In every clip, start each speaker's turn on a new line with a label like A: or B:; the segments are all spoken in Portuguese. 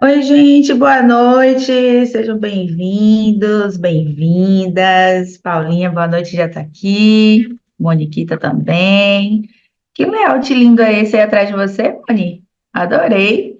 A: Oi, gente, boa noite. Sejam bem-vindos, bem-vindas. Paulinha, boa noite, já tá aqui. Moniquita também. Que layout lindo é esse aí atrás de você, Moni? Adorei,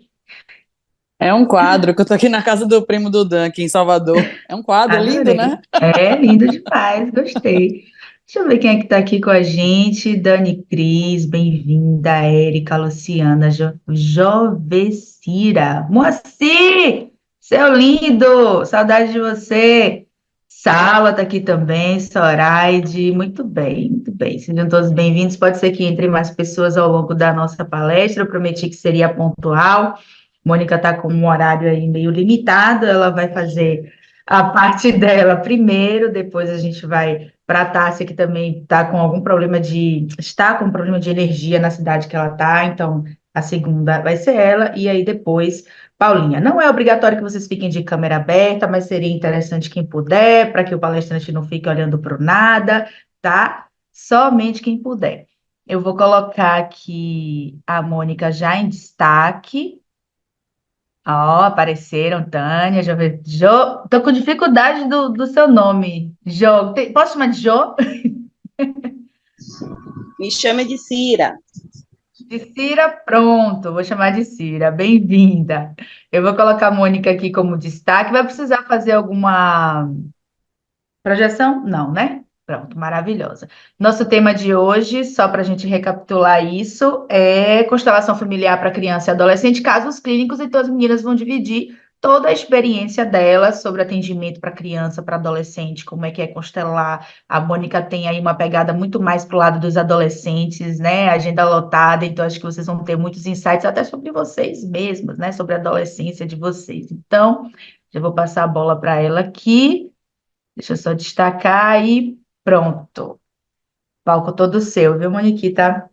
B: É um quadro que eu tô aqui na casa do primo do Dan, aqui em Salvador. É um quadro lindo, né?
A: adorei. É lindo demais, gostei. Deixa eu ver quem é que tá aqui com a gente. Dani Cris, bem-vinda. Érica, Luciana, Jovecira. Moacir, seu lindo, saudade de você. Sala tá aqui também, Soraide. Muito bem, muito bem. Sejam todos bem-vindos. Pode ser que entre mais pessoas ao longo da nossa palestra. Eu prometi que seria pontual. Mônica está com um horário aí meio limitado, ela vai fazer a parte dela primeiro, depois a gente vai para a Tássia, que também está com um problema de energia na cidade que ela está, então a segunda vai ser ela, e aí depois Paulinha. Não é obrigatório que vocês fiquem de câmera aberta, mas seria interessante quem puder, para que o palestrante não fique olhando para o nada, tá? Somente quem puder. Eu vou colocar aqui a Mônica já em destaque. Ó, apareceram, Tânia, tô com dificuldade do seu nome. Posso chamar de Jo?
C: Me chama de Cira.
A: De Cira, pronto, vou chamar de Cira, bem-vinda. Eu vou colocar a Mônica aqui como destaque. Vai precisar fazer alguma projeção? Não, né? Pronto, maravilhosa. Nosso tema de hoje, só para a gente recapitular isso, é constelação familiar para criança e adolescente, casos clínicos, então as meninas vão dividir toda a experiência delas sobre atendimento para criança, para adolescente, como é que é constelar. A Mônica tem aí uma pegada muito mais para o lado dos adolescentes, né? Agenda lotada, então acho que vocês vão ter muitos insights até sobre vocês mesmos, né? Sobre a adolescência de vocês. Então, já vou passar a bola para ela aqui. Deixa eu só destacar e pronto. Palco todo seu, viu, Moniquita?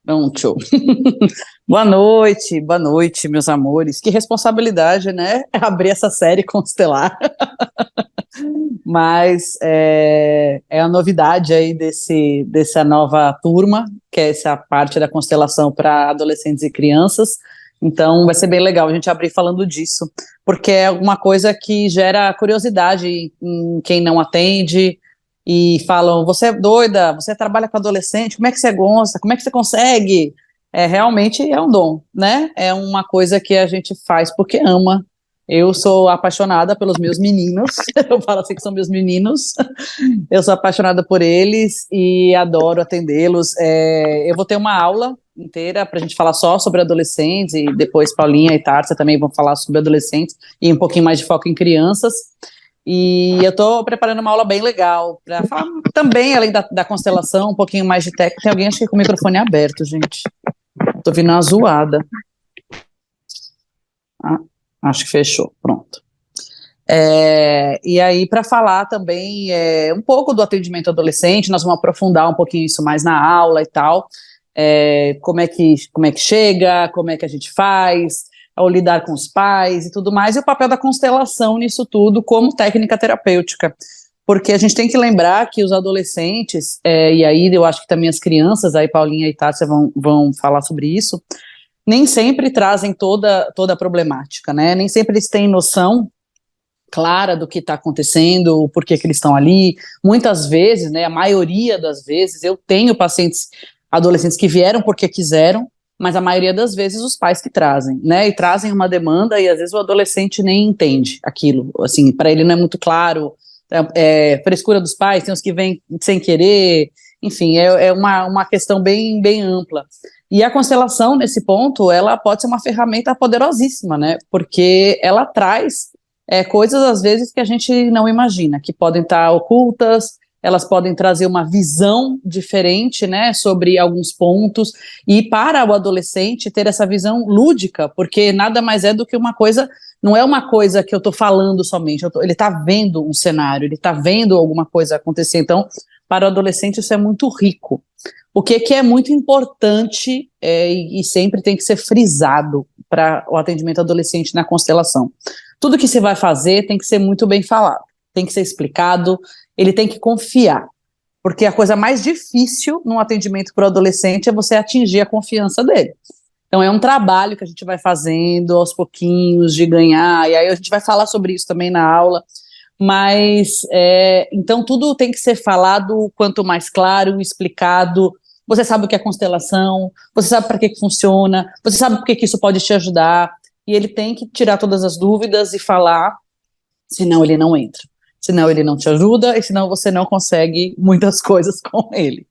B: Pronto. Boa noite, meus amores. Que responsabilidade, né? Abrir essa série constelar. Mas é a novidade aí dessa nova turma, que é essa parte da constelação para adolescentes e crianças. Então, vai ser bem legal a gente abrir falando disso, porque é alguma coisa que gera curiosidade em quem não atende, e falam, você é doida, você trabalha com adolescente, como é que você gosta, como é que você consegue? Realmente é um dom, né? É uma coisa que a gente faz porque ama. Eu sou apaixonada pelos meus meninos, eu falo assim que são meus meninos, eu sou apaixonada por eles e adoro atendê-los. Eu vou ter uma aula inteira para a gente falar só sobre adolescentes, e depois Paulinha e Tárcia também vão falar sobre adolescentes, e um pouquinho mais de foco em crianças. E eu estou preparando uma aula bem legal para falar também, além da constelação, um pouquinho mais de técnica. Tem alguém, acho que com o microfone aberto, gente. Estou vindo uma zoada. Ah, acho que fechou, pronto. E aí, para falar também um pouco do atendimento adolescente, nós vamos aprofundar um pouquinho isso mais na aula e tal, como é que chega, como é que a gente faz, ao lidar com os pais e tudo mais, e o papel da constelação nisso tudo como técnica terapêutica, porque a gente tem que lembrar que os adolescentes, e aí eu acho que também as crianças, aí Paulinha e Tássia vão falar sobre isso, nem sempre trazem toda a problemática, né? Nem sempre eles têm noção clara do que está acontecendo, o porquê que eles estão ali. Muitas vezes, né, a maioria das vezes, eu tenho pacientes adolescentes que vieram porque quiseram, mas a maioria das vezes os pais que trazem, né, e trazem uma demanda, e às vezes o adolescente nem entende aquilo, assim, para ele não é muito claro, frescura dos pais, tem os que vêm sem querer, enfim, é uma questão bem, bem ampla. E a constelação, nesse ponto, ela pode ser uma ferramenta poderosíssima, né, porque ela traz coisas, às vezes, que a gente não imagina, que podem estar ocultas, elas podem trazer uma visão diferente, né, sobre alguns pontos, e para o adolescente ter essa visão lúdica, porque nada mais é do que uma coisa, não é uma coisa que eu estou falando somente, ele está vendo um cenário, ele está vendo alguma coisa acontecer, então, para o adolescente isso é muito rico. O que é muito importante e sempre tem que ser frisado para o atendimento adolescente na constelação. Tudo que você vai fazer tem que ser muito bem falado, tem que ser explicado, ele tem que confiar, porque a coisa mais difícil num atendimento para o adolescente é você atingir a confiança dele. Então é um trabalho que a gente vai fazendo aos pouquinhos de ganhar, e aí a gente vai falar sobre isso também na aula, mas então tudo tem que ser falado quanto mais claro, explicado. Você sabe o que é constelação, você sabe para que funciona, você sabe por que isso pode te ajudar, e ele tem que tirar todas as dúvidas e falar, senão ele não entra, senão ele não te ajuda, e senão você não consegue muitas coisas com ele.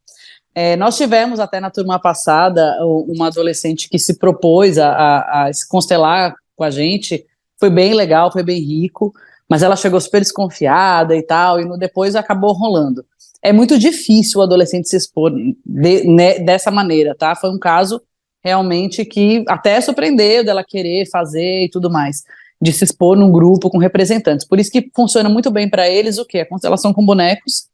B: Nós tivemos até na turma passada uma adolescente que se propôs a se constelar com a gente, foi bem legal, foi bem rico, mas ela chegou super desconfiada e tal, e depois acabou rolando. É muito difícil o adolescente se expor dessa maneira, tá? Foi um caso realmente que até surpreendeu dela querer fazer e tudo mais, de se expor num grupo com representantes. Por isso que funciona muito bem para eles o quê? A constelação com bonecos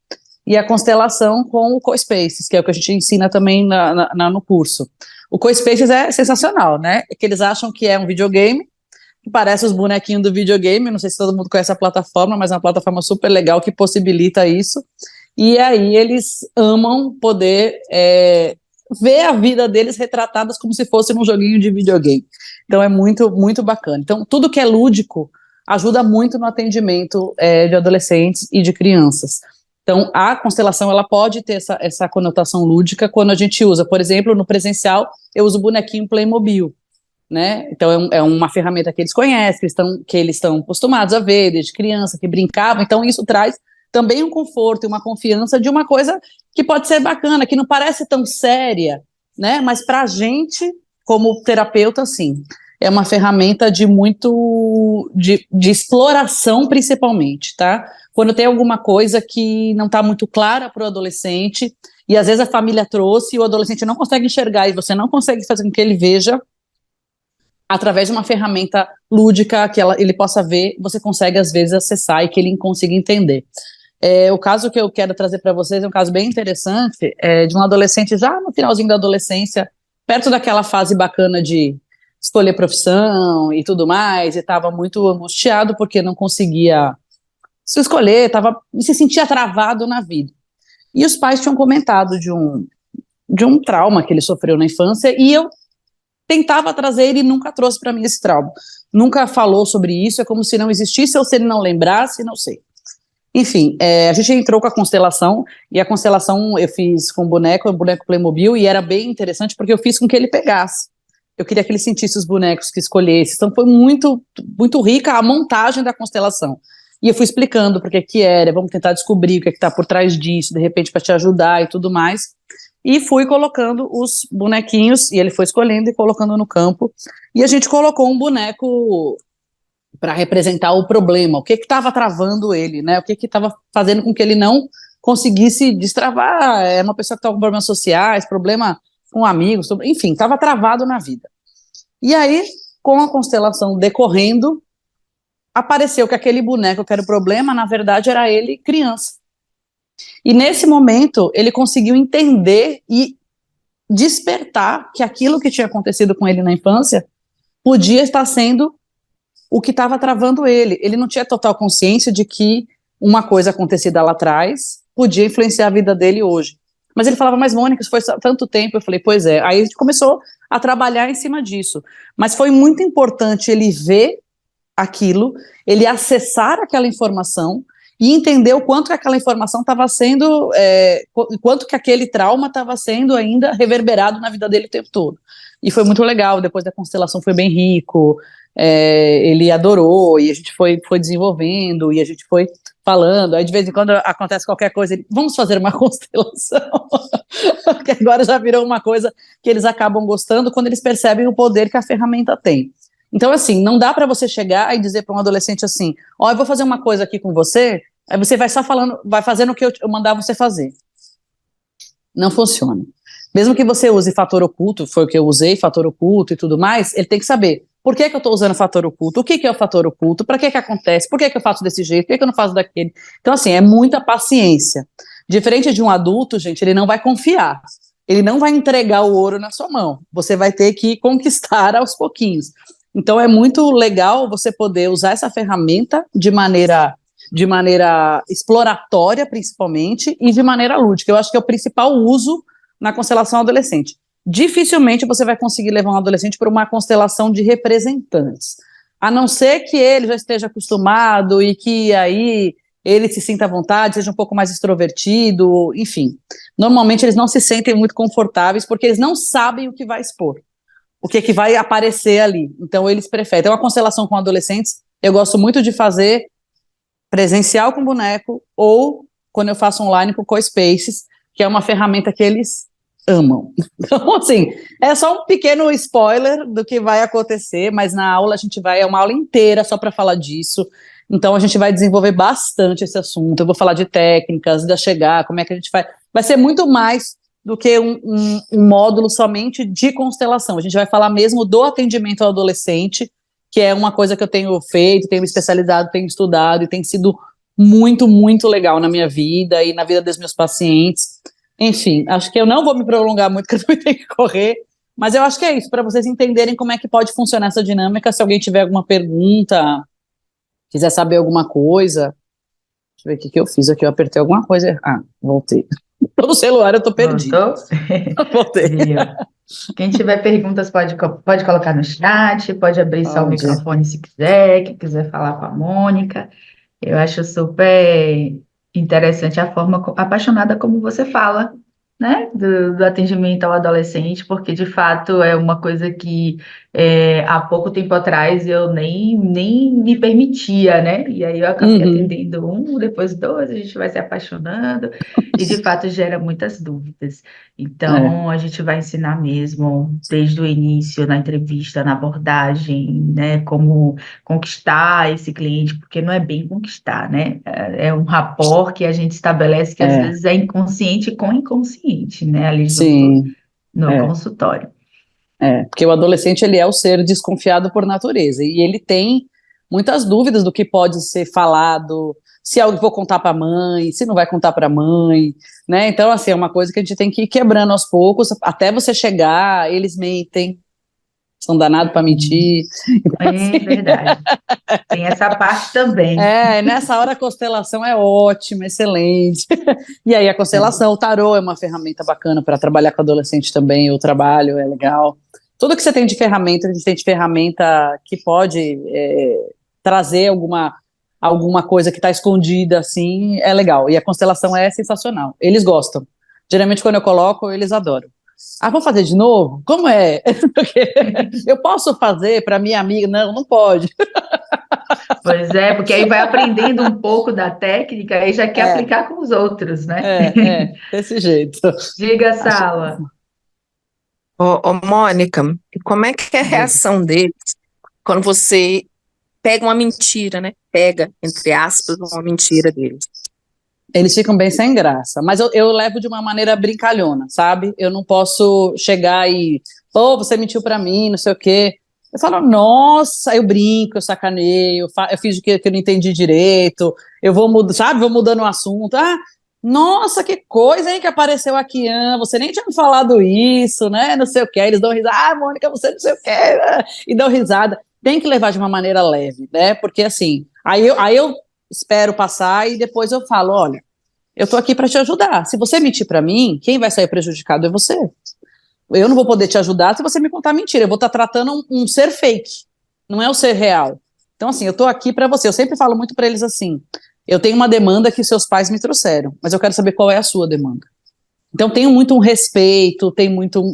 B: e a constelação com o CoSpaces, que é o que a gente ensina também no curso. O CoSpaces é sensacional, né? É que eles acham que é um videogame, que parece os bonequinhos do videogame, não sei se todo mundo conhece a plataforma, mas é uma plataforma super legal que possibilita isso, e aí eles amam poder ver a vida deles retratadas como se fosse num joguinho de videogame. Então é muito, muito bacana. Então tudo que é lúdico ajuda muito no atendimento de adolescentes e de crianças. Então, a constelação, ela pode ter essa conotação lúdica quando a gente usa, por exemplo, no presencial, eu uso o bonequinho Playmobil, né? Então, é uma ferramenta que eles conhecem, que eles estão acostumados a ver desde criança, que brincavam, então isso traz também um conforto e uma confiança de uma coisa que pode ser bacana, que não parece tão séria, né? Mas para a gente, como terapeuta, sim, é uma ferramenta de exploração, principalmente, tá? Quando tem alguma coisa que não está muito clara para o adolescente, e às vezes a família trouxe e o adolescente não consegue enxergar, e você não consegue fazer com que ele veja, através de uma ferramenta lúdica que ele possa ver, você consegue às vezes acessar e que ele consiga entender. O caso que eu quero trazer para vocês é um caso bem interessante, de um adolescente já no finalzinho da adolescência, perto daquela fase bacana de escolher profissão e tudo mais, e estava muito angustiado porque não conseguia se escolher, se sentia travado na vida. E os pais tinham comentado de um trauma que ele sofreu na infância, e eu tentava trazer, ele nunca trouxe para mim esse trauma. Nunca falou sobre isso, é como se não existisse, ou se ele não lembrasse, não sei. Enfim, a gente entrou com a constelação, e a constelação eu fiz com o boneco Playmobil, e era bem interessante porque eu fiz com que ele pegasse. Eu queria que ele sentisse os bonecos, que escolhesse. Então foi muito, muito rica a montagem da constelação. E eu fui explicando por que era, vamos tentar descobrir o que está por trás disso, de repente para te ajudar e tudo mais. E fui colocando os bonequinhos, e ele foi escolhendo e colocando no campo. E a gente colocou um boneco para representar o problema, o que estava travando ele, né? O que estava fazendo com que ele não conseguisse destravar. É uma pessoa que estava com problemas sociais, problema com amigos, enfim, estava travado na vida. E aí, com a constelação decorrendo, apareceu que aquele boneco que era o problema, na verdade, era ele criança. E nesse momento, ele conseguiu entender e despertar que aquilo que tinha acontecido com ele na infância podia estar sendo o que estava travando ele. Ele não tinha total consciência de que uma coisa acontecida lá atrás podia influenciar a vida dele hoje. Mas ele falava, mas Mônica, isso foi tanto tempo. Eu falei, pois é. Aí a gente começou a trabalhar em cima disso. Mas foi muito importante ele ver aquilo, ele acessar aquela informação e entender o quanto que aquela informação estava sendo, quanto que aquele trauma estava sendo ainda reverberado na vida dele o tempo todo. E foi muito legal, depois da constelação foi bem rico, ele adorou, e a gente foi desenvolvendo, e a gente foi falando, aí de vez em quando acontece qualquer coisa, vamos fazer uma constelação, que agora já virou uma coisa que eles acabam gostando quando eles percebem o poder que a ferramenta tem. Então, assim, não dá para você chegar e dizer para um adolescente assim, eu vou fazer uma coisa aqui com você, aí você vai só falando, vai fazendo o que eu mandar você fazer. Não funciona. Mesmo que você use fator oculto, foi o que eu usei, fator oculto e tudo mais, ele tem que saber por que eu estou usando fator oculto, o que é o fator oculto, para que acontece, por que eu faço desse jeito, por que eu não faço daquele. Então, assim, é muita paciência. Diferente de um adulto, gente, ele não vai confiar. Ele não vai entregar o ouro na sua mão. Você vai ter que conquistar aos pouquinhos. Então é muito legal você poder usar essa ferramenta de maneira exploratória, principalmente, e de maneira lúdica. Eu acho que é o principal uso na constelação adolescente. dificilmente você vai conseguir levar um adolescente para uma constelação de representantes, a não ser que ele já esteja acostumado e que aí ele se sinta à vontade, seja um pouco mais extrovertido, enfim. Normalmente eles não se sentem muito confortáveis porque eles não sabem o que vai expor, o que vai aparecer ali. Então eles preferem. Então, uma constelação com adolescentes, eu gosto muito de fazer presencial com boneco ou quando eu faço online com o CoSpaces, que é uma ferramenta que eles amam. Então, assim, é só um pequeno spoiler do que vai acontecer, mas na aula é uma aula inteira só para falar disso. Então, a gente vai desenvolver bastante esse assunto. Eu vou falar de técnicas, da chegar, como é que a gente faz. Vai ser muito mais do que um módulo somente de constelação. A gente vai falar mesmo do atendimento ao adolescente, que é uma coisa que eu tenho feito, tenho me especializado, tenho estudado e tem sido muito, muito legal na minha vida e na vida dos meus pacientes. Enfim, acho que eu não vou me prolongar muito, porque eu também tenho que correr, mas eu acho que é isso, para vocês entenderem como é que pode funcionar essa dinâmica. Se alguém tiver alguma pergunta, quiser saber alguma coisa, deixa eu ver o que eu fiz aqui, eu apertei alguma coisa, voltei. No celular eu tô perdido. Voltei.
A: Quem tiver perguntas pode colocar no chat, pode abrir só o microfone se quiser, quem quiser falar com a Mônica. Eu acho super interessante a forma apaixonada como você fala, né, do atendimento ao adolescente, porque de fato é uma coisa que há pouco tempo atrás eu nem me permitia, né? E aí eu acabei atendendo um, depois dois, a gente vai se apaixonando e de fato gera muitas dúvidas. Então a gente vai ensinar mesmo desde o início, na entrevista, na abordagem, né, como conquistar esse cliente, porque não é bem conquistar, né? É um rapport que a gente estabelece que às vezes é inconsciente com inconsciente, né? Ali no consultório.
B: Porque o adolescente, ele é o ser desconfiado por natureza, e ele tem muitas dúvidas do que pode ser falado, se eu vou contar para a mãe, se não vai contar para a mãe, né? Então, assim, é uma coisa que a gente tem que ir quebrando aos poucos, até você chegar, eles mentem, são danados para mentir.
A: É verdade. Tem essa parte também.
B: Nessa hora a constelação é ótima, excelente. E aí a constelação, o tarô é uma ferramenta bacana para trabalhar com adolescente também, o trabalho é legal. Tudo que você tem de ferramenta, a gente tem de ferramenta que pode trazer alguma coisa que está escondida, assim, é legal. E a constelação é sensacional. Eles gostam. Geralmente, quando eu coloco, eles adoram. Vamos fazer de novo? Como é? Eu posso fazer para minha amiga? Não pode.
A: Pois é, porque aí vai aprendendo um pouco da técnica e já quer aplicar com os outros, né?
B: Desse jeito.
A: Diga, Sala.
D: Ô, Mônica, como é que é a reação deles quando você pega uma mentira, né? Pega, entre aspas, uma mentira deles.
B: Eles ficam bem sem graça, mas eu levo de uma maneira brincalhona, sabe? Eu não posso chegar e, você mentiu pra mim, não sei o quê. Eu falo, nossa, eu brinco, eu sacaneio, eu fiz o que eu não entendi direito, eu vou mudando o assunto. Nossa, que coisa, hein, que apareceu aqui, você nem tinha me falado isso, né, não sei o quê. Aí eles dão risada, Mônica, você não sei o quê, e dão risada. Tem que levar de uma maneira leve, né, porque assim, aí eu espero passar e depois eu falo, olha, eu tô aqui para te ajudar. Se você mentir para mim, quem vai sair prejudicado é você. Eu não vou poder te ajudar se você me contar mentira. Eu vou estar tratando um ser fake, não é o ser real. Então, assim, eu tô aqui para você. Eu sempre falo muito para eles assim, eu tenho uma demanda que seus pais me trouxeram, mas eu quero saber qual é a sua demanda. Então, tenho muito um respeito, tem muito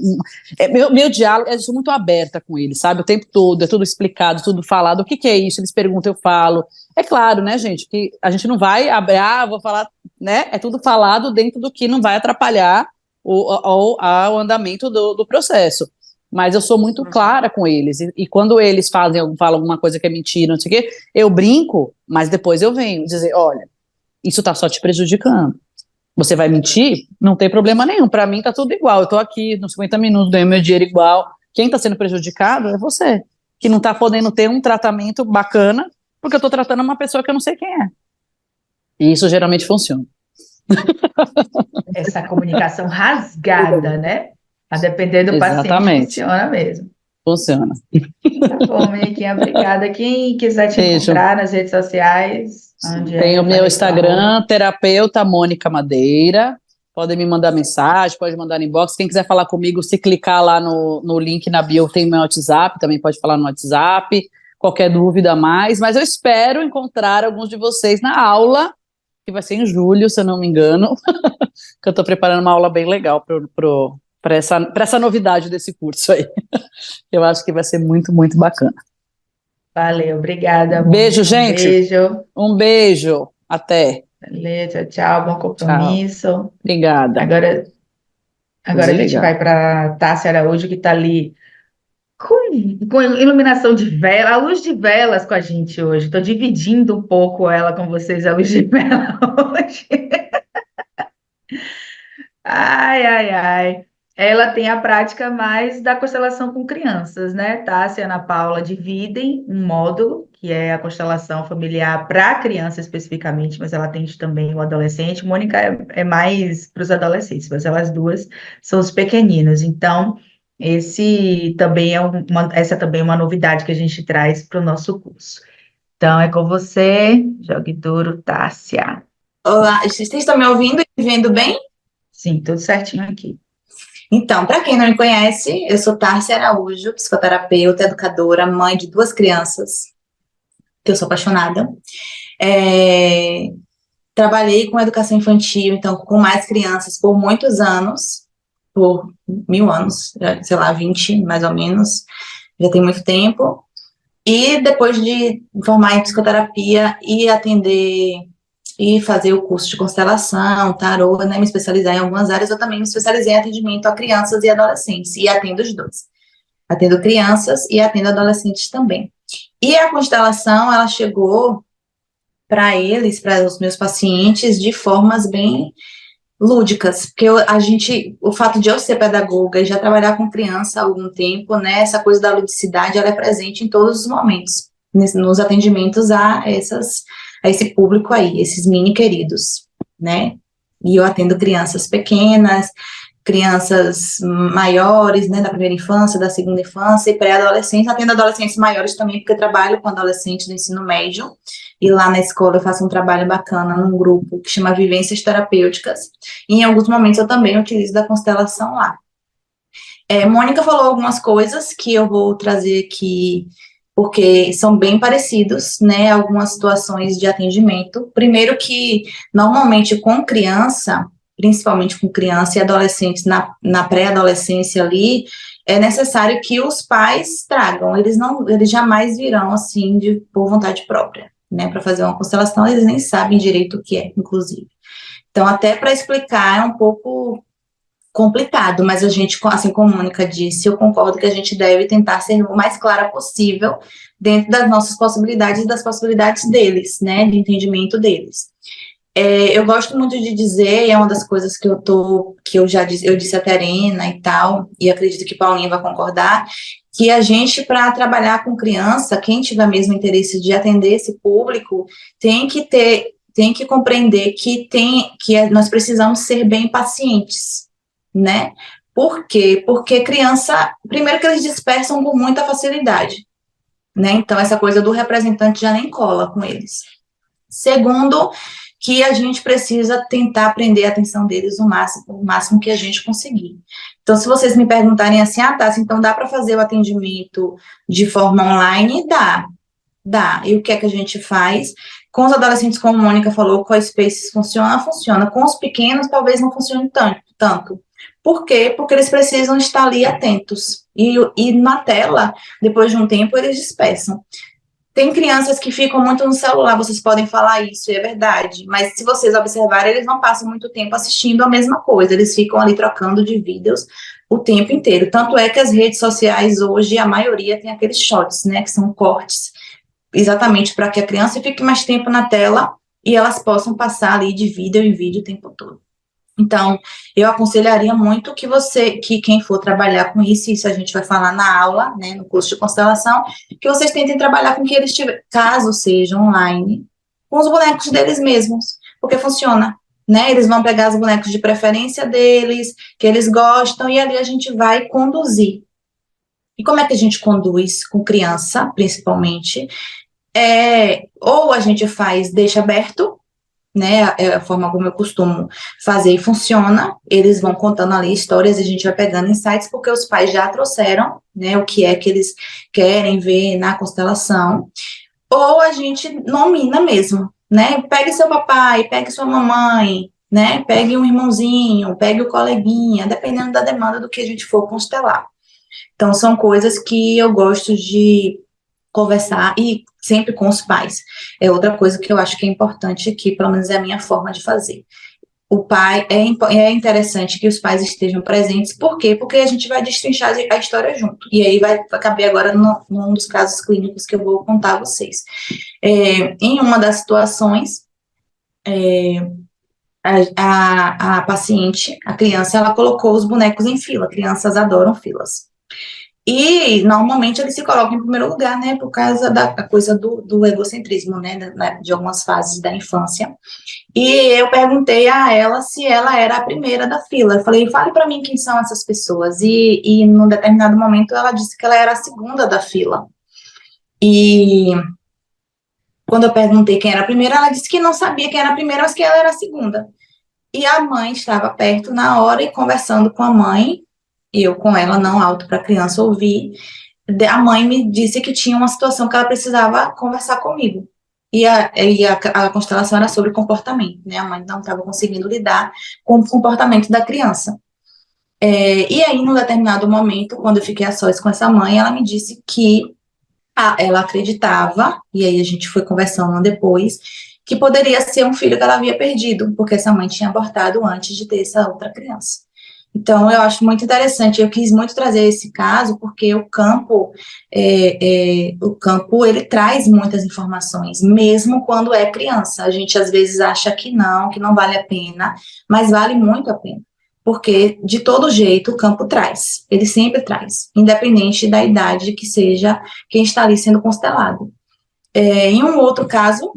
B: meu diálogo, eu sou muito aberta com eles, sabe? O tempo todo, é tudo explicado, tudo falado. O que é isso? Eles perguntam, eu falo. É claro, né, gente, que a gente não vai abrir, vou falar, né? É tudo falado dentro do que não vai atrapalhar o andamento do processo. Mas eu sou muito clara com eles. E quando eles falam alguma coisa que é mentira, não sei o quê, eu brinco, mas depois eu venho dizer, olha, isso tá só te prejudicando. Você vai mentir? Não tem problema nenhum. Para mim tá tudo igual. Eu tô aqui nos 50 minutos, ganho meu dinheiro igual. Quem tá sendo prejudicado é você, que não tá podendo ter um tratamento bacana, porque eu tô tratando uma pessoa que eu não sei quem é. E isso geralmente funciona.
A: Essa comunicação rasgada, né? A depender do paciente, funciona mesmo.
B: Funciona.
A: Tá bom, Moniquinha, obrigada. Quem quiser te encontrar nas redes sociais,
B: tem o meu Instagram, terapeuta Mônica Madeira. podem me mandar mensagem, pode mandar no inbox. Quem quiser falar comigo, se clicar lá no link na bio, tem meu WhatsApp, também pode falar no WhatsApp, qualquer dúvida a mais. Mas eu espero encontrar alguns de vocês na aula, que vai ser em julho, se eu não me engano, que eu estou preparando uma aula bem legal para essa novidade desse curso aí. Eu acho que vai ser muito, muito bacana.
A: Valeu, obrigada.
B: Beijo, gente.
A: Beijo.
B: Um beijo. Até.
A: Beleza, tchau, bom
B: Tchau.
A: compromisso.
B: Obrigada.
A: Agora a gente vai para Tássia Araújo, que está ali com iluminação de vela, a luz de velas com a gente hoje. Estou dividindo um pouco ela com vocês, a luz de vela hoje. Ai, ai, ai. Ela tem a prática mais da constelação com crianças, né? Tássia e Ana Paula dividem um módulo, que é a constelação familiar para criança especificamente, mas ela atende também o adolescente. Mônica é mais para os adolescentes, mas elas duas são os pequeninos. Então, essa também é uma novidade que a gente traz para o nosso curso. Então, é com você, jogue duro, Tássia.
E: Olá, vocês estão me ouvindo e vendo bem?
A: Sim, tudo certinho aqui.
E: Então, para quem não me conhece, eu sou Tássia Araújo, psicoterapeuta, educadora, mãe de 2 crianças, que eu sou apaixonada. Trabalhei com educação infantil, então, com mais crianças por muitos anos, por 1000 anos, sei lá, 20 mais ou menos, já tem muito tempo. E depois de me formar em psicoterapia e atender e fazer o curso de constelação, tarô, né, me especializar em algumas áreas, eu também me especializei em atendimento a crianças e adolescentes, e atendo os dois. Atendo crianças e atendo adolescentes também. E a constelação, ela chegou para eles, para os meus pacientes, de formas bem lúdicas, porque o fato de eu ser pedagoga e já trabalhar com criança há algum tempo, né, essa coisa da ludicidade, ela é presente em todos os momentos, nos atendimentos a esse público aí, esses mini queridos, né, e eu atendo crianças pequenas, crianças maiores, né, da primeira infância, da segunda infância e pré-adolescentes, atendo adolescentes maiores também, porque eu trabalho com adolescentes do ensino médio, e lá na escola eu faço um trabalho bacana num grupo que chama Vivências Terapêuticas, e em alguns momentos eu também utilizo da constelação lá. Mônica falou algumas coisas que eu vou trazer aqui, porque são bem parecidos, né, algumas situações de atendimento. Primeiro que, normalmente, com criança, principalmente com criança e adolescentes na pré-adolescência ali, é necessário que os pais tragam, eles jamais virão, assim, por vontade própria, né, para fazer uma constelação, eles nem sabem direito o que é, inclusive. Então, até para explicar é um pouco complicado, mas a gente, assim como a Mônica disse, eu concordo que a gente deve tentar ser o mais clara possível dentro das nossas possibilidades e das possibilidades deles, né, de entendimento deles. Eu gosto muito de dizer, e é uma das coisas que eu disse a Terena e tal, e acredito que Paulinha vai concordar, que a gente, para trabalhar com criança, quem tiver mesmo interesse de atender esse público, tem que compreender que nós precisamos ser bem pacientes, né? Por quê? Porque criança, primeiro que eles dispersam com muita facilidade, né? Então, essa coisa do representante já nem cola com eles. Segundo, que a gente precisa tentar prender a atenção deles o máximo que a gente conseguir. Então, se vocês me perguntarem assim, Tássia, então dá para fazer o atendimento de forma online? Dá. E o que é que a gente faz? Com os adolescentes, como a Mônica falou, com a Spaces funciona. Com os pequenos, talvez não funcione tanto. Por quê? Porque eles precisam estar ali atentos. E na tela, depois de um tempo, eles dispersam. Tem crianças que ficam muito no celular, vocês podem falar isso, e é verdade, mas se vocês observarem, eles não passam muito tempo assistindo a mesma coisa, eles ficam ali trocando de vídeos o tempo inteiro, tanto é que as redes sociais hoje, a maioria tem aqueles shorts, né, que são cortes, exatamente para que a criança fique mais tempo na tela e elas possam passar ali de vídeo em vídeo o tempo todo. Então, eu aconselharia muito que quem for trabalhar com isso a gente vai falar na aula, né, no curso de constelação, que vocês tentem trabalhar com que eles caso seja online, com os bonecos deles mesmos, porque funciona, né, eles vão pegar os bonecos de preferência deles, que eles gostam, e ali a gente vai conduzir. E como é que a gente conduz com criança, principalmente? Ou a gente deixa aberto, né, é a forma como eu costumo fazer e funciona, eles vão contando ali histórias e a gente vai pegando insights, porque os pais já trouxeram, né, o que é que eles querem ver na constelação, ou a gente nomina mesmo, né, pegue seu papai, pegue sua mamãe, né, pegue um irmãozinho, pegue o coleguinha, dependendo da demanda do que a gente for constelar. Então, são coisas que eu gosto de conversar e sempre com os pais. É outra coisa que eu acho que é importante aqui, pelo menos é a minha forma de fazer. O pai, é interessante que os pais estejam presentes, por quê? Porque a gente vai destrinchar a história junto, e aí vai caber agora num dos casos clínicos que eu vou contar a vocês. Em uma das situações, a paciente, a criança, ela colocou os bonecos em fila, crianças adoram filas. E, normalmente, ele se coloca em primeiro lugar, né, por causa da coisa do egocentrismo, né, de algumas fases da infância. E eu perguntei a ela se ela era a primeira da fila. Eu falei, fale para mim quem são essas pessoas. E num determinado momento, ela disse que ela era a segunda da fila. E quando eu perguntei quem era a primeira, ela disse que não sabia quem era a primeira, mas que ela era a segunda. E a mãe estava perto na hora e conversando com a mãe, eu com ela, não alto para a criança ouvir, a mãe me disse que tinha uma situação que ela precisava conversar comigo. E a constelação era sobre comportamento, né? A mãe não estava conseguindo lidar com o comportamento da criança. E aí, num determinado momento, quando eu fiquei a sós com essa mãe, ela me disse que ela acreditava, e aí a gente foi conversando depois, que poderia ser um filho que ela havia perdido, porque essa mãe tinha abortado antes de ter essa outra criança. Então, eu acho muito interessante, eu quis muito trazer esse caso, porque o campo, ele traz muitas informações, mesmo quando é criança. A gente, às vezes, acha que não vale a pena, mas vale muito a pena, porque, de todo jeito, o campo traz, ele sempre traz, independente da idade que seja quem está ali sendo constelado. Em um outro caso,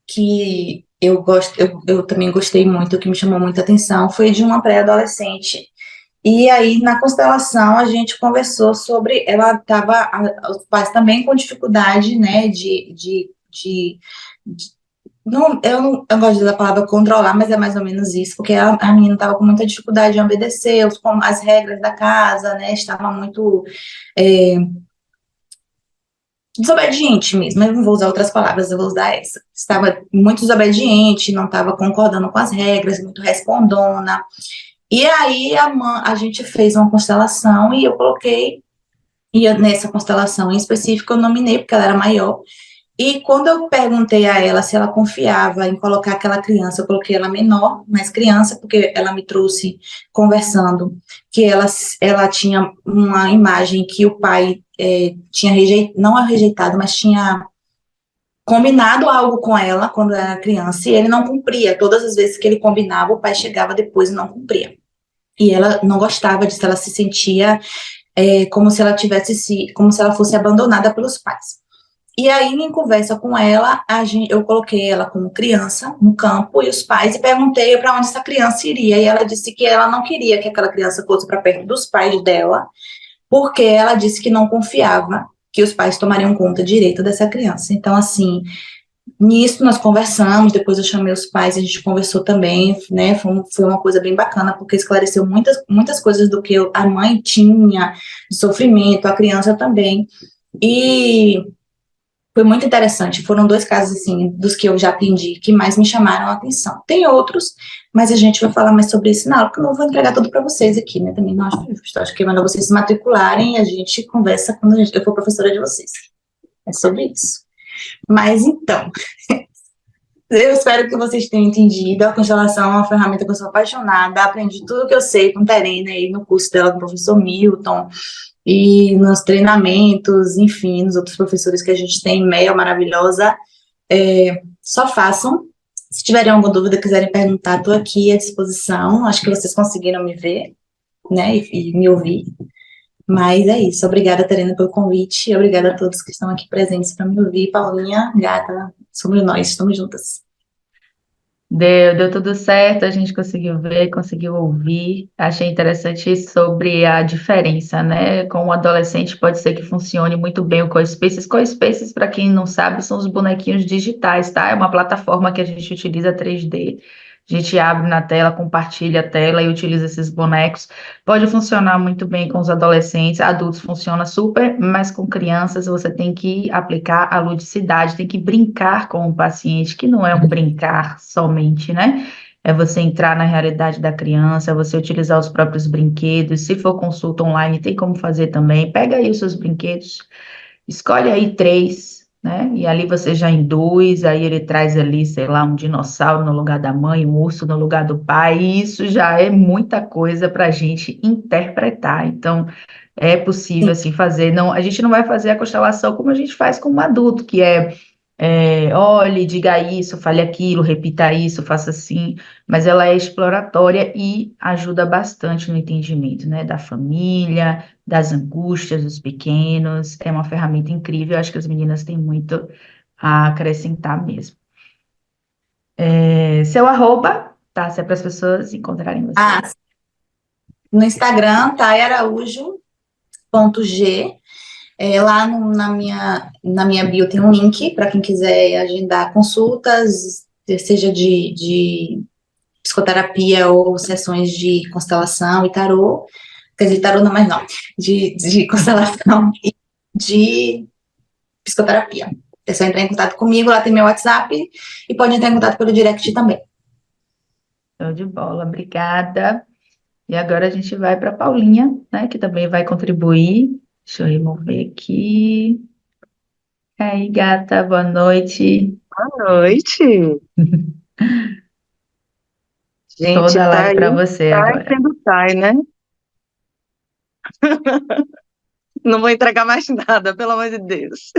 E: que eu também gostei muito, que me chamou muita atenção, foi de uma pré-adolescente. E aí, na constelação, a gente conversou sobre, os pais também com dificuldade, né, eu não gosto da palavra controlar, mas é mais ou menos isso, porque a menina estava com muita dificuldade em obedecer as regras da casa, né, estava muito desobediente mesmo, eu não vou usar outras palavras, eu vou usar essa. Estava muito desobediente, não estava concordando com as regras, muito respondona. E aí a gente fez uma constelação e eu coloquei, e nessa constelação em específico eu nominei, porque ela era maior, e quando eu perguntei a ela se ela confiava em colocar aquela criança, eu coloquei ela menor, mas criança, porque ela me trouxe conversando, que ela tinha uma imagem que o pai tinha rejeitado, não rejeitado, mas tinha combinado algo com ela quando era criança, e ele não cumpria. Todas as vezes que ele combinava, o pai chegava depois e não cumpria. E ela não gostava disso, ela se sentia como se ela fosse abandonada pelos pais. E aí, em conversa com ela, eu coloquei ela como criança no campo e os pais, e perguntei para onde essa criança iria. E ela disse que ela não queria que aquela criança fosse para perto dos pais dela, porque ela disse que não confiava que os pais tomariam conta direito dessa criança. Então, assim, nisso nós conversamos, depois eu chamei os pais, a gente conversou também, né, foi uma coisa bem bacana, porque esclareceu muitas coisas do que a mãe tinha, de sofrimento, a criança também. E foi muito interessante, foram 2 casos, assim, dos que eu já atendi, que mais me chamaram a atenção. Tem outros, mas a gente vai falar mais sobre isso na aula, porque eu não vou entregar tudo para vocês aqui, né, também não acho justo, acho que é melhor vocês se matricularem e a gente conversa quando eu for professora de vocês. É sobre isso. Mas, então, eu espero que vocês tenham entendido, a constelação é uma ferramenta que eu sou apaixonada, aprendi tudo que eu sei com Terena aí no curso dela com o professor Milton, e nos treinamentos, enfim, nos outros professores que a gente tem, Mel, maravilhosa, só façam. Se tiverem alguma dúvida, quiserem perguntar, estou aqui à disposição, acho que vocês conseguiram me ver, né, e me ouvir, mas é isso, obrigada, Terena, pelo convite, e obrigada a todos que estão aqui presentes para me ouvir, Paulinha, gata, somos nós, estamos juntas.
A: Deu tudo certo, a gente conseguiu ver, conseguiu ouvir. Achei interessante sobre a diferença, né? Com o adolescente pode ser que funcione muito bem o CoSpaces. CoSpaces, para quem não sabe, são os bonequinhos digitais, tá? É uma plataforma que a gente utiliza 3D. A gente abre na tela, compartilha a tela e utiliza esses bonecos. Pode funcionar muito bem com os adolescentes, adultos funciona super, mas com crianças você tem que aplicar a ludicidade, tem que brincar com o paciente, que não é um brincar somente, né? É você entrar na realidade da criança, é você utilizar os próprios brinquedos. Se for consulta online, tem como fazer também. Pega aí os seus brinquedos, escolhe aí três, né? E ali você já induz, aí ele traz ali, sei lá, um dinossauro no lugar da mãe, um urso no lugar do pai, e isso já é muita coisa para a gente interpretar. Então, é possível assim fazer. Não, a gente não vai fazer a constelação como a gente faz com um adulto, que olhe, diga isso, fale aquilo, repita isso, faça assim, mas ela é exploratória e ajuda bastante no entendimento, né, da família, das angústias dos pequenos. É uma ferramenta incrível, eu acho que as meninas têm muito a acrescentar mesmo. Seu arroba, tá? Se é para as pessoas encontrarem você.
E: No Instagram, tayaraújo.g. Lá na minha bio tem um link para quem quiser agendar consultas, seja de psicoterapia ou sessões de constelação e tarô. Quer dizer, tarô não, mas não. De constelação e de psicoterapia. É só entrar em contato comigo, lá tem meu WhatsApp e pode entrar em contato pelo direct também.
A: Show de bola, obrigada. E agora a gente vai para Paulinha, né, que também vai contribuir. Deixa eu remover aqui. E aí, gata, boa noite.
F: Boa noite. Gente,
A: Toda a
F: tá
A: live
F: aí,
A: para você
F: tá
A: agora.
F: sendo tai, né? Não vou entregar mais nada, pelo amor de Deus.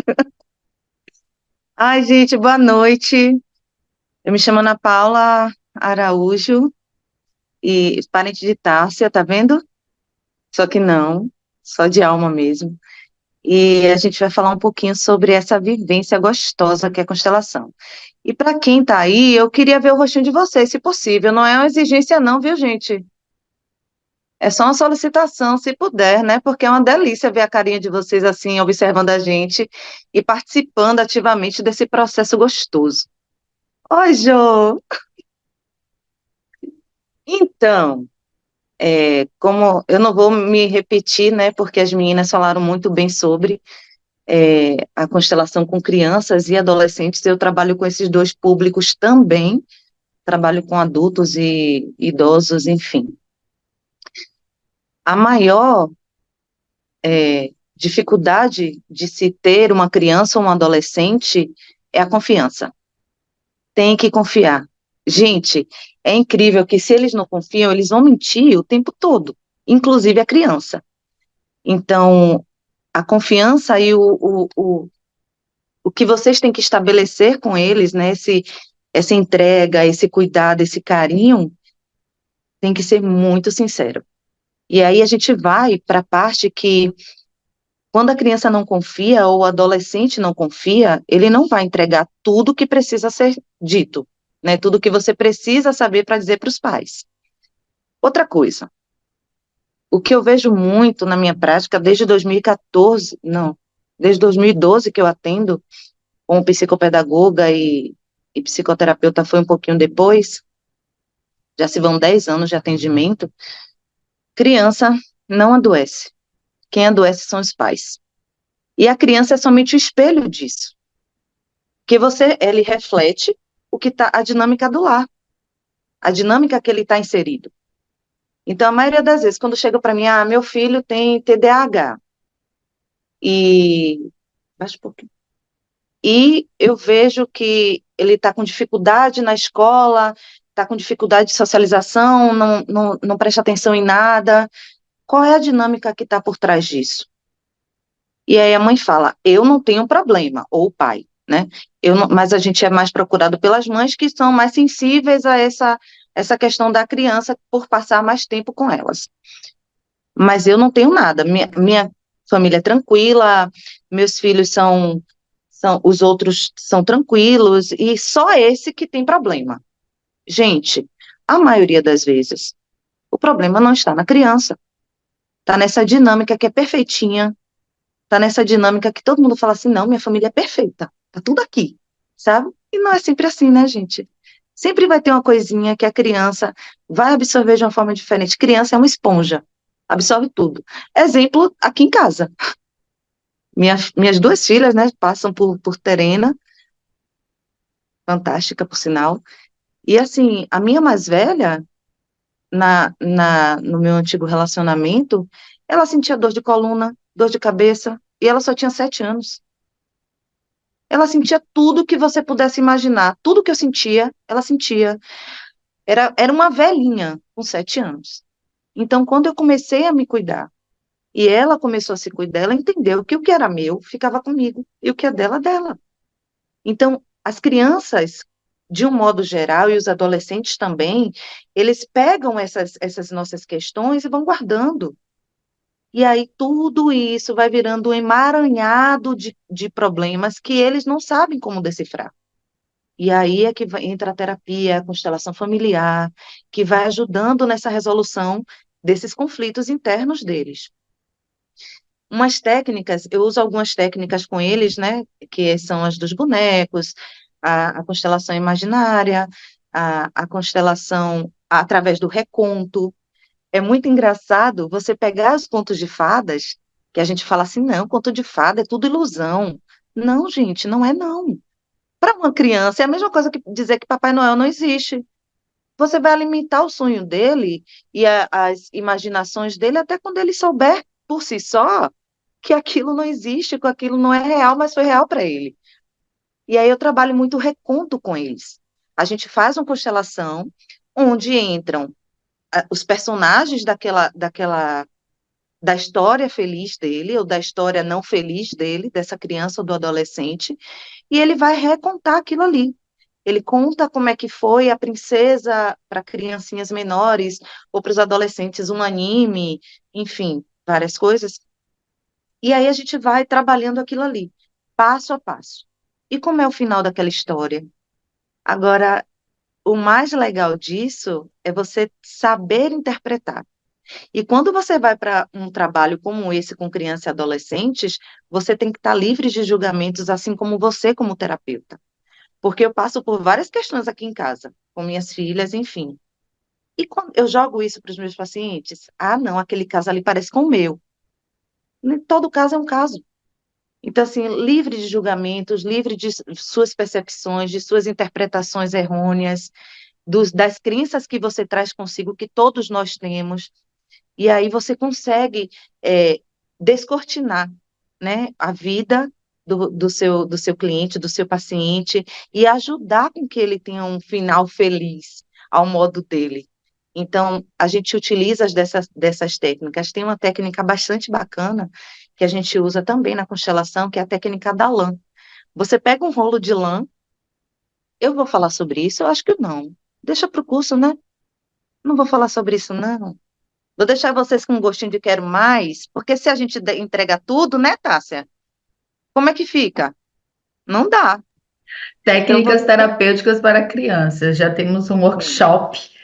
F: Ai, gente, boa noite. Eu me chamo Ana Paula Araújo e parente de Tárcia, tá vendo? Só que não, só de alma mesmo. E a gente vai falar um pouquinho sobre essa vivência gostosa que é a constelação. E para quem tá aí, eu queria ver o rostinho de vocês, se possível. Não é uma exigência não, viu, gente? É só uma solicitação, se puder, né? Porque é uma delícia ver a carinha de vocês assim, observando a gente e participando ativamente desse processo gostoso. Oi, Jô! Então, como eu não vou me repetir, né? Porque as meninas falaram muito bem sobre a constelação com crianças e adolescentes. Eu trabalho com esses dois públicos também, trabalho com adultos e idosos, enfim. A maior dificuldade de se ter uma criança ou um adolescente é a confiança. Tem que confiar. Gente, é incrível que se eles não confiam, eles vão mentir o tempo todo, inclusive a criança. Então, a confiança e o que vocês têm que estabelecer com eles, né, essa entrega, esse cuidado, esse carinho, tem que ser muito sincero. E aí a gente vai para a parte que quando a criança não confia ou o adolescente não confia, ele não vai entregar tudo que precisa ser dito, né? Tudo que você precisa saber para dizer para os pais. Outra coisa, o que eu vejo muito na minha prática desde 2014, não, desde 2012 que eu atendo como psicopedagoga e psicoterapeuta foi um pouquinho depois, já se vão 10 anos de atendimento, criança não adoece. Quem adoece são os pais. E a criança é somente o espelho disso. Que ele reflete o que tá, a dinâmica do lar, a dinâmica que ele está inserido. Então, a maioria das vezes, quando chega para mim, meu filho tem TDAH, e baixa um pouquinho, e eu vejo que ele está com dificuldade na escola, está com dificuldade de socialização, não presta atenção em nada, qual é a dinâmica que está por trás disso? E aí a mãe fala, eu não tenho problema, ou o pai, né? Mas a gente é mais procurado pelas mães que são mais sensíveis a essa questão da criança por passar mais tempo com elas. Mas eu não tenho nada, minha família é tranquila, meus filhos os outros são tranquilos, e só esse que tem problema. Gente, a maioria das vezes, o problema não está na criança, está nessa dinâmica que é perfeitinha, está nessa dinâmica que todo mundo fala assim, não, minha família é perfeita, tá tudo aqui, sabe? E não é sempre assim, né, gente? Sempre vai ter uma coisinha que a criança vai absorver de uma forma diferente. Criança é uma esponja, absorve tudo. Exemplo, aqui em casa. Minhas duas filhas, né, passam por Terena, fantástica, por sinal. E, assim, a minha mais velha, no meu antigo relacionamento, ela sentia dor de coluna, dor de cabeça, e ela só tinha 7 anos. Ela sentia tudo que você pudesse imaginar. Tudo que eu sentia, ela sentia. Era uma velhinha com 7 anos. Então, quando eu comecei a me cuidar, e ela começou a se cuidar, ela entendeu que o que era meu ficava comigo, e o que é dela, dela. Então, as crianças, de um modo geral, e os adolescentes também, eles pegam essas nossas questões e vão guardando. E aí tudo isso vai virando um emaranhado de problemas que eles não sabem como decifrar. E aí é que entra a terapia, a constelação familiar, que vai ajudando nessa resolução desses conflitos internos deles. Eu uso algumas técnicas com eles, né, que são as dos bonecos, a constelação imaginária, a constelação através do reconto. É muito engraçado você pegar os contos de fadas, que a gente fala assim, não, conto de fada é tudo ilusão. Não, gente, não é não. Para uma criança, é a mesma coisa que dizer que Papai Noel não existe. Você vai alimentar o sonho dele e as imaginações dele até quando ele souber por si só que aquilo não existe, que aquilo não é real, mas foi real para ele. E aí eu trabalho muito reconto com eles. A gente faz uma constelação onde entram os personagens da história feliz dele, ou da história não feliz dele, dessa criança ou do adolescente, e ele vai recontar aquilo ali. Ele conta como é que foi a princesa para criancinhas menores, ou para os adolescentes, um anime, enfim, várias coisas. E aí a gente vai trabalhando aquilo ali, passo a passo. E como é o final daquela história? Agora, o mais legal disso é você saber interpretar. E quando você vai para um trabalho como esse com crianças e adolescentes, você tem que estar livre de julgamentos, assim como você, como terapeuta. Porque eu passo por várias questões aqui em casa, com minhas filhas, enfim. E quando eu jogo isso para os meus pacientes, ah, não, aquele caso ali parece com o meu. Todo caso é um caso. Então, assim, livre de julgamentos, livre de suas percepções, de suas interpretações errôneas, das crenças que você traz consigo, que todos nós temos. E aí você consegue descortinar, né, a vida do seu cliente, do seu paciente, e ajudar com que ele tenha um final feliz ao modo dele. Então, a gente utiliza dessas técnicas. Tem uma técnica bastante bacana que a gente usa também na constelação, que é a técnica da lã. Você pega um rolo de lã, eu vou falar sobre isso? Eu acho que não. Deixa para o curso, né? Não vou falar sobre isso, não. Vou deixar vocês com um gostinho de quero mais, porque se a gente entrega tudo, né, Tássia? Como é que fica? Não dá. Então,
A: Técnicas terapêuticas para crianças. Já temos um workshop.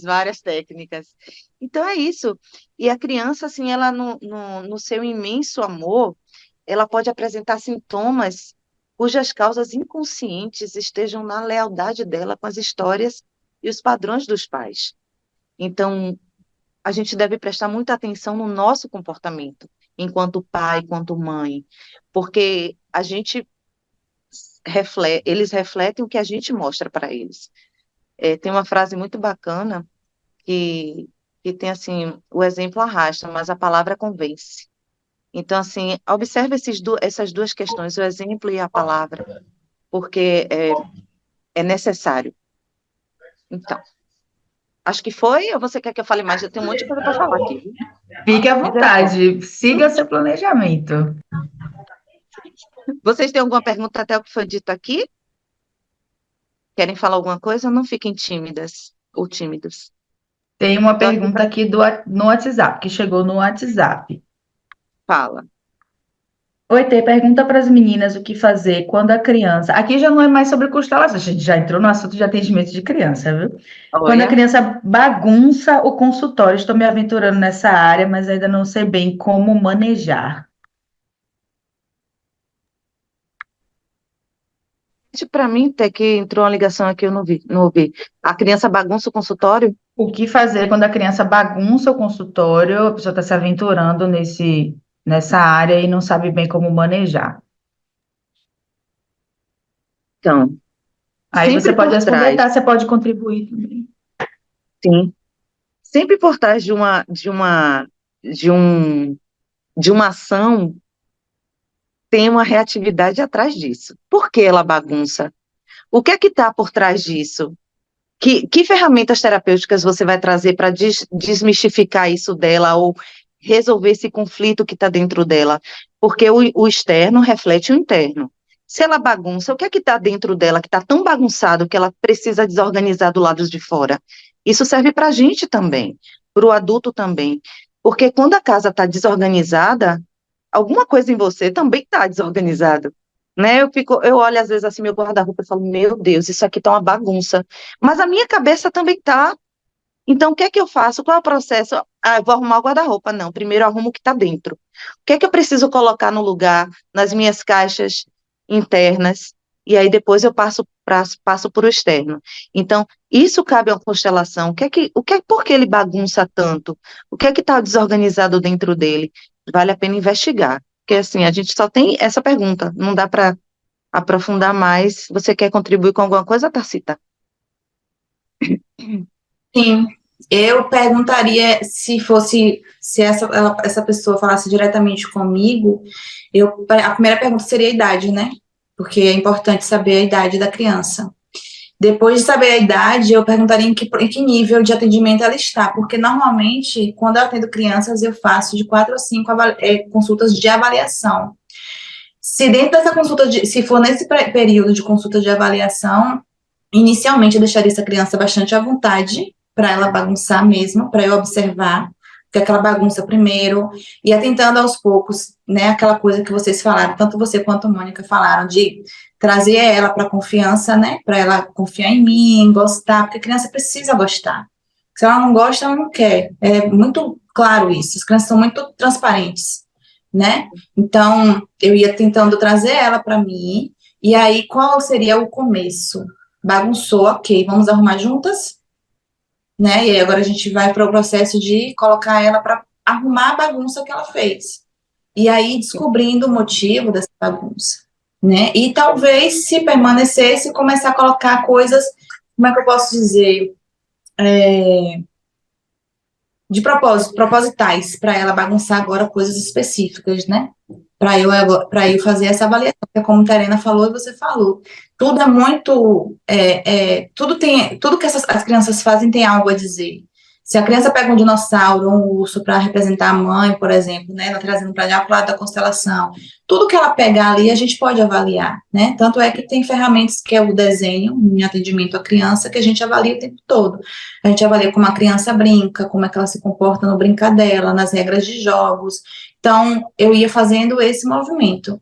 F: várias técnicas. Então é isso. E a criança, assim, ela no seu imenso amor, ela pode apresentar sintomas cujas causas inconscientes estejam na lealdade dela com as histórias e os padrões dos pais. Então, a gente deve prestar muita atenção no nosso comportamento, enquanto pai, enquanto mãe, porque eles refletem o que a gente mostra para eles. Tem uma frase muito bacana que tem assim, o exemplo arrasta, mas a palavra convence. Então, assim, observe essas duas questões, o exemplo e a palavra, porque é necessário. Então, acho que foi, ou você quer que eu fale mais? Eu tenho um monte de coisa para falar aqui.
A: Fique à vontade, siga seu planejamento.
F: Vocês têm alguma pergunta até o que foi dito aqui? Querem falar alguma coisa? Não fiquem tímidas ou tímidos.
A: Tem uma pergunta aqui no WhatsApp, que chegou no WhatsApp.
F: Fala.
A: Oi, Tê, pergunta para as meninas o que fazer quando a criança. Aqui já não é mais sobre constelação, a gente já entrou no assunto de atendimento de criança, viu? Quando a
F: Olha,
A: criança bagunça o consultório, estou me aventurando nessa área, mas ainda não sei bem como manejar.
F: para mim, até que entrou uma ligação aqui, eu não ouvi. A criança bagunça o consultório?
A: O que fazer quando a criança bagunça o consultório, a pessoa está se aventurando nessa área e não sabe bem como manejar.
F: Então,
A: Aí você
F: sempre
A: pode
F: por
A: responder,
F: trás,
A: tá? Você pode contribuir também.
F: sim, sempre por trás de um, de uma ação tem uma reatividade atrás disso. Por que ela bagunça? O que é que está por trás disso? Que ferramentas terapêuticas você vai trazer para desmistificar isso dela ou resolver esse conflito que está dentro dela? Porque o externo reflete o interno. Se ela bagunça, o que é que está dentro dela que está tão bagunçado que ela precisa desorganizar do lado de fora? Isso serve para a gente também, para o adulto também. Porque quando a casa está desorganizada, alguma coisa em você também está desorganizado. Né? Eu olho às vezes assim meu guarda-roupa e falo, meu Deus, isso aqui tá uma bagunça. Mas a minha cabeça também tá. Então, o que é que eu faço? Qual é o processo? Ah, eu vou arrumar o guarda-roupa. Não, primeiro eu arrumo o que está dentro. O que é que eu preciso colocar no lugar, nas minhas caixas internas? E aí depois eu passo para o externo. Então, isso cabe a uma constelação. Por que ele bagunça tanto? O que é que está desorganizado dentro dele? Vale a pena investigar. Porque assim, a gente só tem essa pergunta, não dá para aprofundar mais. Você quer contribuir com alguma coisa, Tarcita?
E: Sim, eu perguntaria se essa pessoa falasse diretamente comigo, a primeira pergunta seria a idade, né? Porque é importante saber a idade da criança. Depois de saber a idade, eu perguntaria em que nível de atendimento ela está, porque normalmente, quando eu atendo crianças, eu faço de 4 a 5 consultas de avaliação. Se dentro dessa se for nesse período de consulta de avaliação, inicialmente eu deixaria essa criança bastante à vontade, para ela bagunçar mesmo, para eu observar que aquela bagunça primeiro, e atentando aos poucos, né, aquela coisa que vocês falaram, tanto você quanto a Mônica falaram, de trazer ela para confiança, né, para ela confiar em mim, gostar, porque a criança precisa gostar. Se ela não gosta, ela não quer. É muito claro isso, as crianças são muito transparentes, né? Então, eu ia tentando trazer ela para mim, e aí qual seria o começo? Bagunçou, ok, vamos arrumar juntas, né? E aí agora a gente vai para o processo de colocar ela para arrumar a bagunça que ela fez. E aí descobrindo o motivo dessa bagunça, né? E talvez, se permanecesse, começar a colocar coisas, como é que eu posso dizer? De propósito, propositais, para ela bagunçar agora coisas específicas, né? Para eu fazer essa avaliação, porque como a Terena falou e você falou, tudo é muito, tudo que as crianças fazem tem algo a dizer. Se a criança pega um dinossauro, um urso para representar a mãe, por exemplo, né, ela trazendo para lá pro lado da constelação, tudo que ela pegar ali a gente pode avaliar, né? Tanto é que tem ferramentas que é o desenho em atendimento à criança que a gente avalia o tempo todo. A gente avalia como a criança brinca, como é que ela se comporta no brincar dela, nas regras de jogos. Então, eu ia fazendo esse movimento,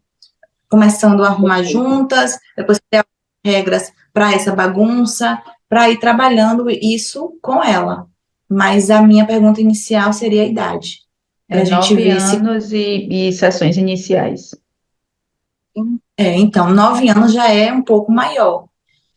E: começando a arrumar juntas, depois ter regras para essa bagunça, para ir trabalhando isso com ela. Mas a minha pergunta inicial seria a idade, para a gente
A: 9
E: ver se.
A: anos e sessões iniciais.
E: Então, 9 anos já é um pouco maior,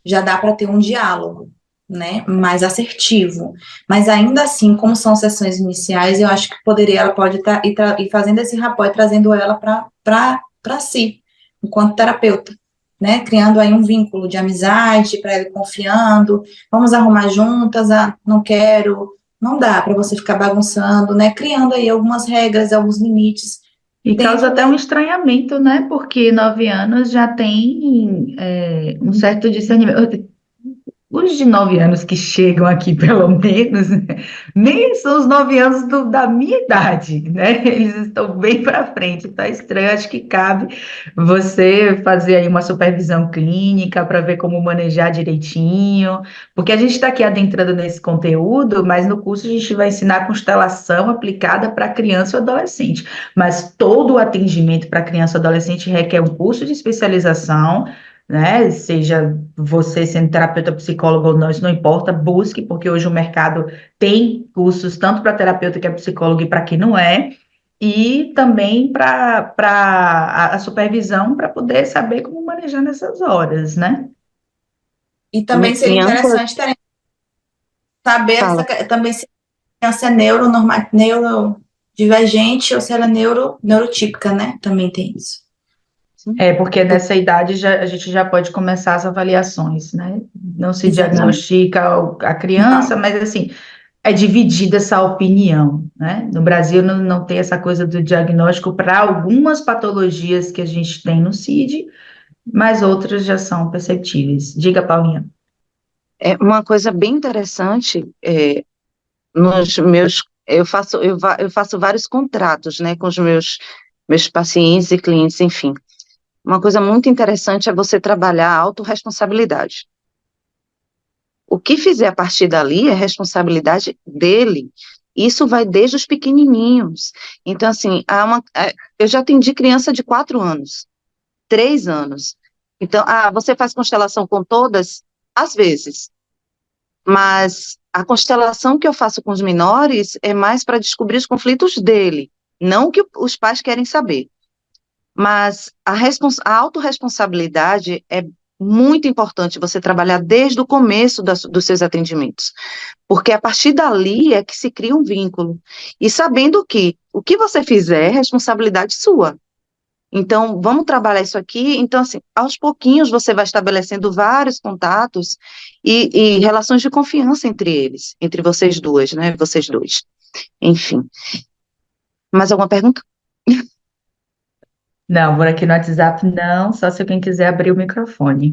E: já dá para ter um diálogo, né, mais assertivo. Mas ainda assim, como são sessões iniciais, eu acho que ela pode ir fazendo esse rapport e trazendo ela para si, enquanto terapeuta, né, criando aí um vínculo de amizade, para ela confiando, vamos arrumar juntas, não quero, não dá para você ficar bagunçando, né, criando aí algumas regras, alguns limites.
A: E causa até um estranhamento, né? Porque 9 anos já tem um certo discernimento. os de 9 anos que chegam aqui, pelo menos, né, nem são os 9 anos da minha idade, né? Eles estão bem para frente, tá estranho. Acho que cabe você fazer aí uma supervisão clínica para ver como manejar direitinho, porque a gente está aqui adentrando nesse conteúdo, mas no curso a gente vai ensinar constelação aplicada para criança ou adolescente. Mas todo o atendimento para criança ou adolescente requer um curso de especialização, né? Seja você sendo terapeuta, psicólogo ou não, isso não importa, busque, porque hoje o mercado tem cursos tanto para terapeuta que é psicólogo e para quem não é, e também para a supervisão para poder saber como manejar nessas horas, né?
E: E também seria
F: Minha âncora
E: interessante saber
F: fala.
E: também se a criança é neurodivergente ou se ela é neurotípica, né? Também tem isso.
A: É, porque nessa idade a gente já pode começar as avaliações, né? Não se
E: Exatamente.
A: diagnostica a criança,
E: Não.
A: mas assim, é dividida essa opinião, né? No Brasil não tem essa coisa do diagnóstico para algumas patologias que a gente tem no CID, mas outras já são perceptíveis. Diga, Paulinha.
F: É uma coisa bem interessante, nos meus, eu faço vários contratos, né, com os meus pacientes e clientes, enfim. Uma coisa muito interessante é você trabalhar a autorresponsabilidade. O que fizer a partir dali é responsabilidade dele. Isso vai desde os pequenininhos. Então, assim, eu já atendi criança de 4 anos, 3 anos. Então, você faz constelação com todas? Às vezes. Mas a constelação que eu faço com os menores é mais para descobrir os conflitos dele, não o que os pais querem saber. Mas a autorresponsabilidade é muito importante você trabalhar desde o começo dos seus atendimentos, porque a partir dali é que se cria um vínculo, e sabendo que o que você fizer é responsabilidade sua. Então, vamos trabalhar isso aqui. Então, assim, aos pouquinhos você vai estabelecendo vários contatos e relações de confiança entre eles, entre vocês duas, né, vocês dois. Enfim. Mais alguma pergunta?
A: Não, por aqui no WhatsApp não, só se alguém quiser abrir o microfone.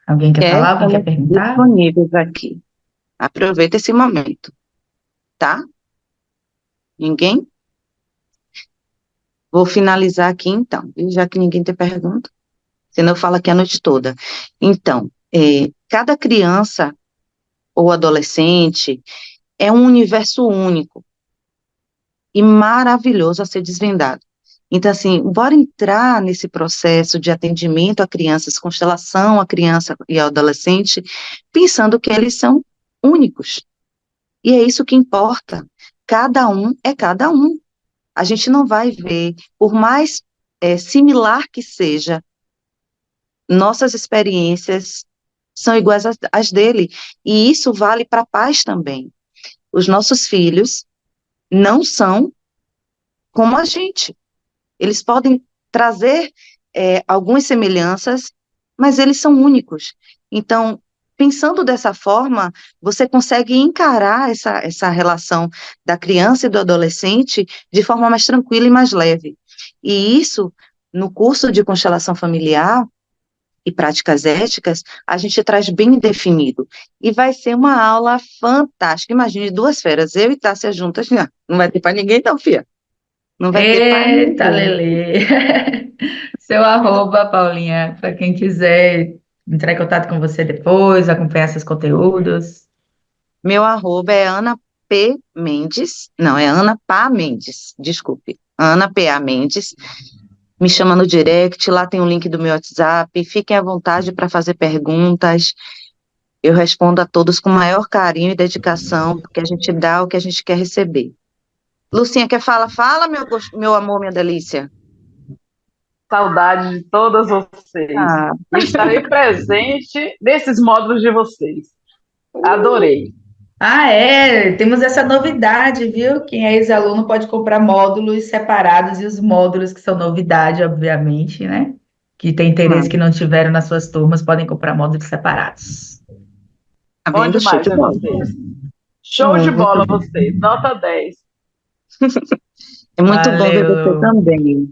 A: Alguém quer falar? Alguém quer
F: Estamos
A: perguntar?
F: disponíveis aqui. Aproveita esse momento, tá? Ninguém? Vou finalizar aqui, então, já que ninguém tem pergunta, senão eu falo aqui a noite toda. Então, cada criança ou adolescente é um universo único e maravilhoso a ser desvendado. Então, assim, bora entrar nesse processo de atendimento a crianças, constelação a criança e ao adolescente, pensando que eles são únicos. E é isso que importa. Cada um é cada um. A gente não vai ver, por mais similar que seja, nossas experiências são iguais às dele. E isso vale para pais também. Os nossos filhos não são como a gente. Eles podem trazer algumas semelhanças, mas eles são únicos. Então, pensando dessa forma, você consegue encarar essa relação da criança e do adolescente de forma mais tranquila e mais leve. E isso, no curso de constelação familiar e práticas éticas, a gente traz bem definido. E vai ser uma aula fantástica. Imagine 2 feras, eu e Tássia juntas, não vai ter para ninguém não, filha. Não vai ter para
A: Eita,
F: ninguém.
A: Lelê! Seu arroba, Paulinha, para quem quiser entrar em contato com você depois, acompanhar seus conteúdos.
F: Meu arroba é Ana P. Mendes, não, é Ana Pá Mendes, desculpe, Ana P.A. Mendes, me chama no direct, lá tem o link do meu WhatsApp, fiquem à vontade para fazer perguntas, eu respondo a todos com maior carinho e dedicação, porque a gente dá o que a gente quer receber. Lucinha, quer falar? Fala, meu amor, minha delícia.
G: Saudade de todas vocês.
F: Ah,
G: E estarei presente nesses módulos de vocês. Adorei.
A: Ah, temos essa novidade, viu? Quem é ex-aluno pode comprar módulos separados e os módulos que são novidade, obviamente, né? Que tem interesse que não tiveram nas suas turmas, podem comprar módulos separados.
F: tá
G: Bom
F: vendo? Show
G: demais,
F: de
G: né,
F: bola.
G: vocês? Show de
F: Muito
G: bola,
F: bom.
G: vocês. Nota 10.
F: É muito bom ver você
A: Valeu!
F: também.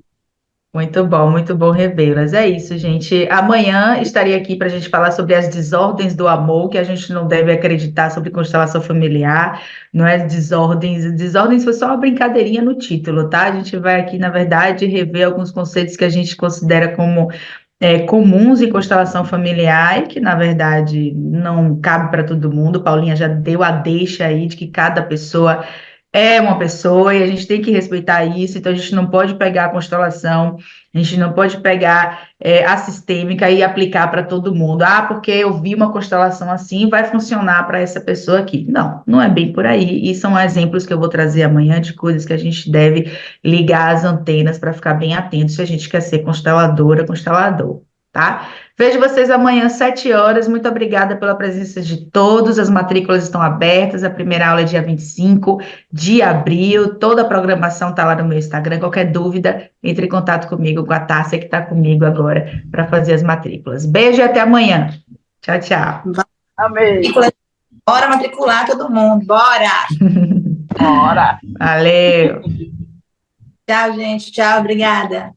A: muito bom revê-las. É isso, gente. Amanhã estarei aqui para a gente falar sobre as desordens do amor, que a gente não deve acreditar sobre constelação familiar, não é desordens. Desordens foi só uma brincadeirinha no título, tá? A gente vai aqui, na verdade, rever alguns conceitos que a gente considera como comuns em constelação familiar e que, na verdade, não cabe para todo mundo. Paulinha já deu a deixa aí de que cada pessoa é uma pessoa e a gente tem que respeitar isso, então a gente não pode pegar a constelação, a gente não pode pegar a sistêmica e aplicar para todo mundo. Ah, porque eu vi uma constelação assim, vai funcionar para essa pessoa aqui. Não, não é bem por aí, e são exemplos que eu vou trazer amanhã de coisas que a gente deve ligar as antenas para ficar bem atento se a gente quer ser consteladora, constelador, tá? Vejo vocês amanhã às 7 horas. Muito obrigada pela presença de todos. As matrículas estão abertas. A primeira aula é dia 25 de abril. Toda a programação está lá no meu Instagram. Qualquer dúvida, entre em contato comigo, com a Tássia, que está comigo agora para fazer as matrículas. Beijo e até amanhã. Tchau, tchau.
G: Amém.
E: Bora matricular todo mundo, bora!
G: Bora.
A: Valeu.
E: Tchau, gente. Tchau, obrigada.